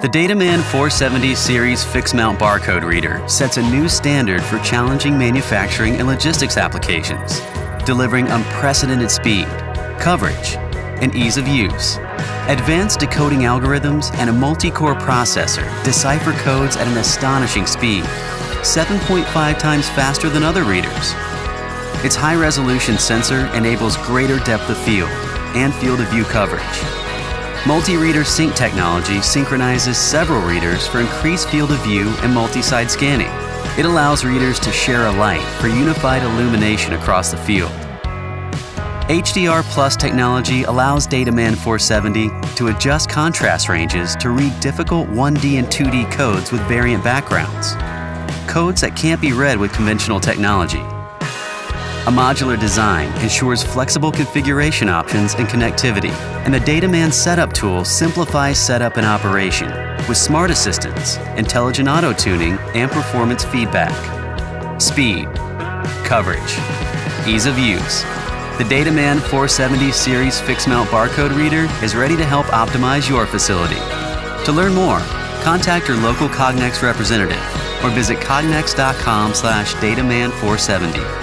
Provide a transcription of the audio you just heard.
The DataMan 470 series fixed-mount barcode reader sets a new standard for challenging manufacturing and logistics applications, delivering unprecedented speed, coverage, and ease of use. Advanced decoding algorithms and a multi-core processor decipher codes at an astonishing speed, 7.5 times faster than other readers. Its high-resolution sensor enables greater depth of field and field of view coverage. Multi-reader sync technology synchronizes several readers for increased field of view and multi-side scanning. It allows readers to share a light for unified illumination across the field. HDR Plus technology allows DataMan 470 to adjust contrast ranges to read difficult 1D and 2D codes with variant backgrounds, codes that can't be read with conventional technology. A modular design ensures flexible configuration options and connectivity, and the DataMan setup tool simplifies setup and operation with smart assistance, intelligent auto-tuning, and performance feedback. Speed, coverage, ease of use. The DataMan 470 series fixed-mount barcode reader is ready to help optimize your facility. To learn more, contact your local Cognex representative or visit cognex.com/DataMan470.